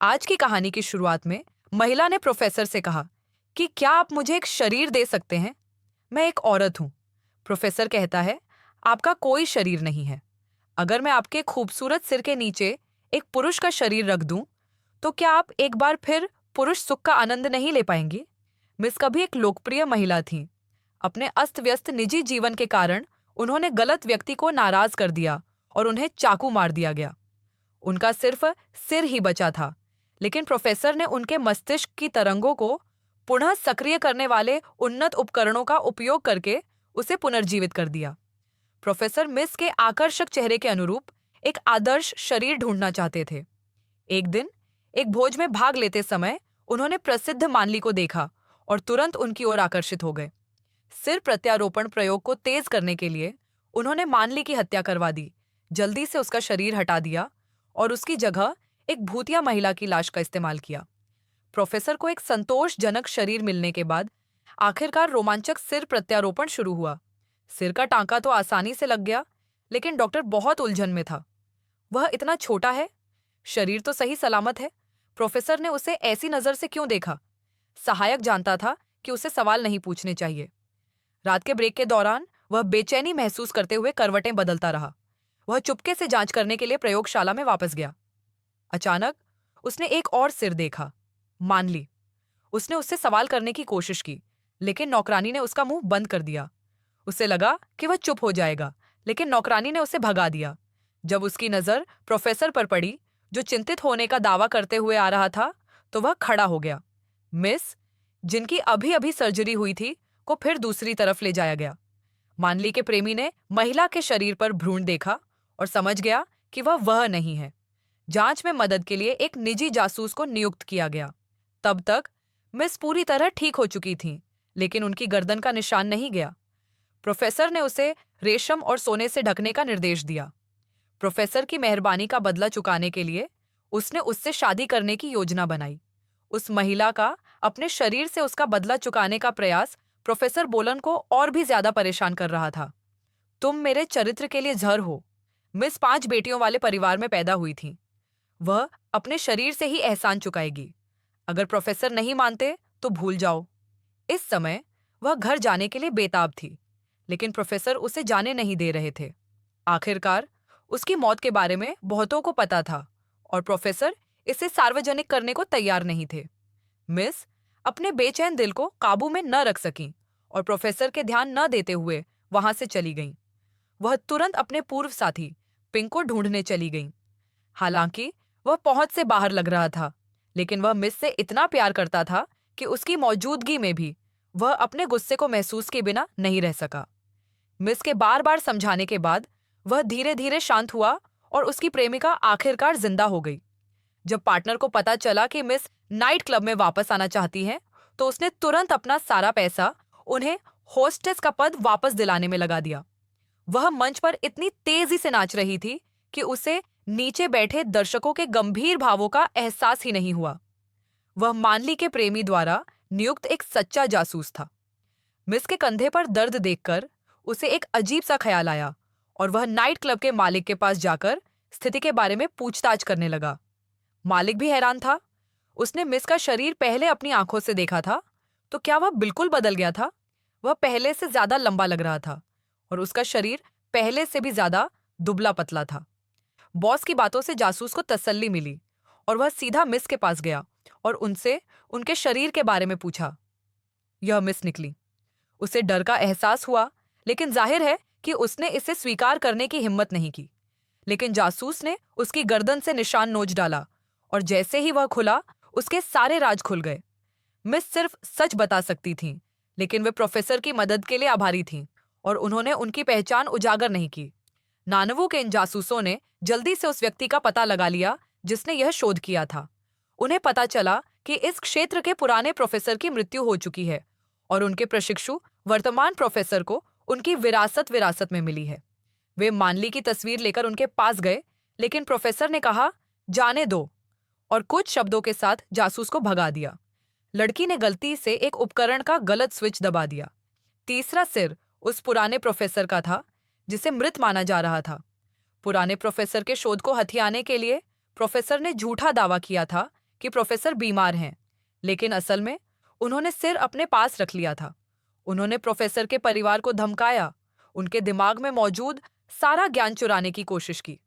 आज की कहानी की शुरुआत में महिला ने प्रोफेसर से कहा कि क्या आप मुझे एक शरीर दे सकते हैं? मैं एक औरत हूँ। प्रोफेसर कहता है, आपका कोई शरीर नहीं है। अगर मैं आपके खूबसूरत सिर के नीचे एक पुरुष का शरीर रख दूं, तो क्या आप एक बार फिर पुरुष सुख का आनंद नहीं ले पाएंगी? मिस कभी एक लोकप्रिय महिला थी। अपने अस्त व्यस्त निजी जीवन के कारण उन्होंने गलत व्यक्ति को नाराज कर दिया और उन्हें चाकू मार दिया गया। उनका सिर्फ सिर ही बचा था, लेकिन प्रोफेसर ने उनके मस्तिष्क की तरंगों को पुनः सक्रिय करने वाले उन्नत उपकरणों का उपयोग करके उसे पुनर्जीवित कर दिया। प्रोफेसर मिस के आकर्षक चेहरे के अनुरूप एक आदर्श शरीर ढूंढना चाहते थे। एक दिन एक भोज में भाग लेते समय उन्होंने प्रसिद्ध मानली को देखा और तुरंत उनकी ओर आकर्षित हो गए। सिर प्रत्यारोपण प्रयोग को तेज करने के लिए उन्होंने मानली की हत्या करवा दी, जल्दी से उसका शरीर हटा दिया और उसकी जगह एक भूतिया महिला की लाश का इस्तेमाल किया। प्रोफेसर को एक संतोषजनक शरीर मिलने के बाद आखिरकार रोमांचक सिर प्रत्यारोपण शुरू हुआ। सिर का टांका तो आसानी से लग गया, लेकिन डॉक्टर बहुत उलझन में था। वह इतना छोटा है, शरीर तो सही सलामत है। प्रोफेसर ने उसे ऐसी नजर से क्यों देखा? सहायक जानता था कि उसे सवाल नहीं पूछने चाहिए। रात के ब्रेक के दौरान वह बेचैनी महसूस करते हुए करवटें बदलता रहा। वह चुपके से जांच करने के लिए प्रयोगशाला में वापस गया। अचानक उसने एक और सिर देखा, मानली। उसने उससे सवाल करने की कोशिश की, लेकिन नौकरानी ने उसका मुंह बंद कर दिया। उसे लगा कि वह चुप हो जाएगा, लेकिन नौकरानी ने उसे भगा दिया। जब उसकी नजर प्रोफेसर पर पड़ी, जो चिंतित होने का दावा करते हुए आ रहा था, तो वह खड़ा हो गया। मिस, जिनकी अभी अभी सर्जरी हुई थी, को फिर दूसरी तरफ ले जाया गया। मानली के प्रेमी ने महिला के शरीर पर भ्रूण देखा और समझ गया कि वह नहीं है। जांच में मदद के लिए एक निजी जासूस को नियुक्त किया गया। तब तक मिस पूरी तरह ठीक हो चुकी थीं, लेकिन उनकी गर्दन का निशान नहीं गया। प्रोफेसर ने उसे रेशम और सोने से ढकने का निर्देश दिया। प्रोफेसर की मेहरबानी का बदला चुकाने के लिए उसने उससे शादी करने की योजना बनाई। उस महिला का अपने शरीर से उसका बदला चुकाने का प्रयास प्रोफेसर बोलन को और भी ज्यादा परेशान कर रहा था। तुम मेरे चरित्र के लिए जहर हो। मिस 5 बेटियों वाले परिवार में पैदा हुई थी। वह अपने शरीर से ही एहसान चुकाएगी। अगर प्रोफेसर नहीं मानते तो भूल जाओ। इस समय वह घर जाने के लिए बेताब थी, लेकिन प्रोफेसर उसे जाने नहीं दे रहे थे। आखिरकार उसकी मौत के बारे में बहुतों को पता था और प्रोफेसर इसे सार्वजनिक करने को तैयार नहीं थे। मिस अपने बेचैन दिल को काबू में न रख सकीं और प्रोफेसर के ध्यान न देते हुए वहां से चली गईं। वह तुरंत अपने पूर्व साथी पिंक को ढूंढने चली गईं। हालांकि वह पहुंच से बाहर लग रहा था, लेकिन वह मिस से इतना प्यार करता था कि उसकी मौजूदगी में भी वह अपने गुस्से को महसूस किए बिना नहीं रह सका। मिस के बार बार समझाने के बाद वह धीरे धीरे शांत हुआ और उसकी प्रेमिका आखिरकार जिंदा हो गई। जब पार्टनर को पता चला कि मिस नाइट क्लब में वापस आना चाहती हैं, तो उसने तुरंत अपना सारा पैसा उन्हें होस्टेस का पद वापस दिलाने में लगा दिया। वह मंच पर इतनी तेजी से नाच रही थी कि उसे नीचे बैठे दर्शकों के गंभीर भावों का एहसास ही नहीं हुआ। वह मानली के प्रेमी द्वारा नियुक्त एक सच्चा जासूस था। मिस के कंधे पर दर्द देखकर उसे एक अजीब सा ख्याल आया और वह नाइट क्लब के मालिक के पास जाकर स्थिति के बारे में पूछताछ करने लगा। मालिक भी हैरान था। उसने मिस का शरीर पहले अपनी आंखों से देखा था, तो क्या वह बिल्कुल बदल गया था? वह पहले से ज्यादा लंबा लग रहा था और उसका शरीर पहले से भी ज्यादा दुबला पतला था। बॉस की बातों से जासूस को तसल्ली मिली और वह सीधा मिस के पास गया और उनसे उनके शरीर के बारे में पूछा। यह मिस निकली। उसे डर का एहसास हुआ, लेकिन जाहिर है कि उसने इसे स्वीकार करने की हिम्मत नहीं की। लेकिन जासूस ने उसकी गर्दन से निशान नोच डाला और जैसे ही वह खुला, उसके सारे राज खुल गए। मिस सिर्फ सच बता सकती थीं, लेकिन वे प्रोफेसर की मदद के लिए आभारी थीं और उन्होंने उनकी पहचान उजागर नहीं की। नानवू के इन जासूसों ने जल्दी से उस व्यक्ति का पता लगा लिया जिसने यह शोध किया था। उन्हें पता चला कि इस क्षेत्र के पुराने प्रोफेसर की मृत्यु हो चुकी है और उनके प्रशिक्षु वर्तमान प्रोफेसर को उनकी विरासत में मिली है। वे मानली की तस्वीर लेकर उनके पास गए, लेकिन प्रोफेसर ने कहा, जाने दो, और कुछ शब्दों के साथ जासूस को भगा दिया। लड़की ने गलती से एक उपकरण का गलत स्विच दबा दिया। तीसरा सिर उस पुराने प्रोफेसर का था जिसे मृत माना जा रहा था। पुराने प्रोफेसर के शोध को हथियाने के लिए प्रोफेसर ने झूठा दावा किया था कि प्रोफेसर बीमार हैं, लेकिन असल में उन्होंने सिर अपने पास रख लिया था। उन्होंने प्रोफेसर के परिवार को धमकाया, उनके दिमाग में मौजूद सारा ज्ञान चुराने की कोशिश की।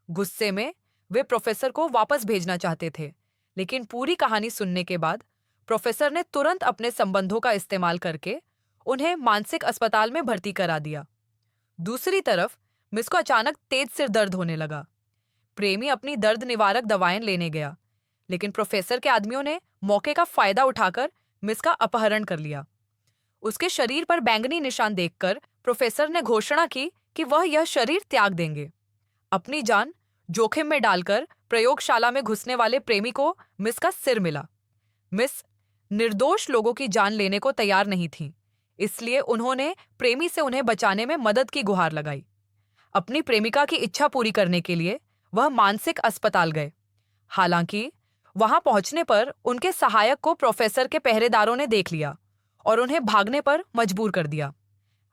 गुस्से में वे प्रोफेसर को वापस भेजना चाहते थे, लेकिन पूरी कहानी सुनने के बाद प्रोफेसर ने तुरंत अपने संबंधों का इस्तेमाल करके उन्हें मानसिक अस्पताल में भर्ती करा दिया। दूसरी तरफ मिस को अचानक तेज सिर दर्द होने लगा। प्रेमी अपनी दर्द निवारक दवाएं लेने गया, लेकिन प्रोफेसर के आदमियों ने मौके का फायदा उठाकर मिस का अपहरण कर लिया। उसके शरीर पर बैंगनी निशान देखकर प्रोफेसर ने घोषणा की कि वह यह शरीर त्याग देंगे। अपनी जान जोखिम में डालकर प्रयोगशाला में घुसने वाले प्रेमी को मिस का सिर मिला। मिस निर्दोष लोगों की जान लेने को तैयार नहीं थीं, इसलिए उन्होंने प्रेमी से उन्हें बचाने में मदद की गुहार लगाई। अपनी प्रेमिका की इच्छा पूरी करने के लिए वह मानसिक अस्पताल गए। हालांकि वहां पहुंचने पर उनके सहायक को प्रोफेसर के पहरेदारों ने देख लिया और उन्हें भागने पर मजबूर कर दिया।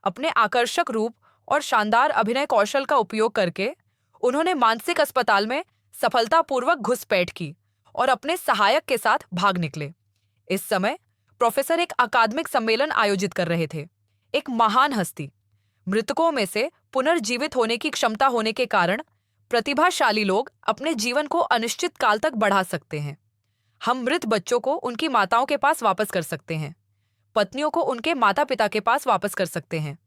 अपने आकर्षक रूप और शानदार अभिनय कौशल का उपयोग करके उन्होंने मानसिक अस्पताल में सफलतापूर्वक घुसपैठ की और अपने सहायक के साथ भाग निकले। इस समय प्रोफेसर एक अकादमिक सम्मेलन आयोजित कर रहे थे। एक महान हस्ती, मृतकों में से पुनर्जीवित होने की क्षमता होने के कारण प्रतिभाशाली लोग अपने जीवन को अनिश्चित काल तक बढ़ा सकते हैं। हम मृत बच्चों को उनकी माताओं के पास वापस कर सकते हैं, पत्नियों को उनके माता पिता के पास वापस कर सकते हैं।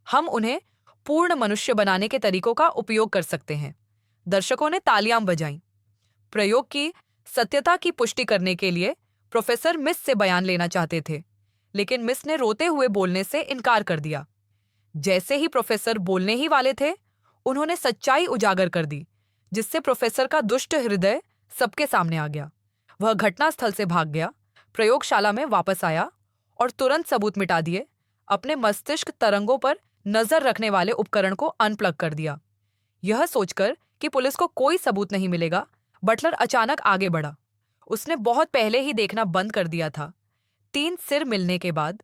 हम उन्हें पूर्ण मनुष्य बनाने के तरीकों का उपयोग कर सकते हैं। दर्शकों ने तालियां बजाईं। प्रयोग की सत्यता की पुष्टि करने के लिए प्रोफेसर मिस से बयान लेना चाहते थे, लेकिन मिस ने रोते हुए बोलने से इनकार कर दिया। जैसे ही प्रोफेसर बोलने ही वाले थे, उन्होंने सच्चाई उजागर कर दी, जिससे प्रोफेसर का दुष्ट हृदय सबके सामने आ गया। वह घटनास्थल से भाग गया, प्रयोगशाला में वापस आया और तुरंत सबूत मिटा दिए। अपने मस्तिष्क तरंगों पर नजर रखने वाले उपकरण को अनप्लग कर दिया। यह सोचकर कि पुलिस को कोई सबूत नहीं मिलेगा, बटलर अचानक आगे बढ़ा। उसने बहुत पहले ही देखना बंद कर दिया था। 3 सिर मिलने के बाद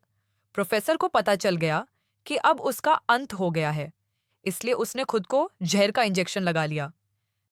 प्रोफेसर को पता चल गया कि अब उसका अंत हो गया है, इसलिए उसने खुद को जहर का इंजेक्शन लगा लिया।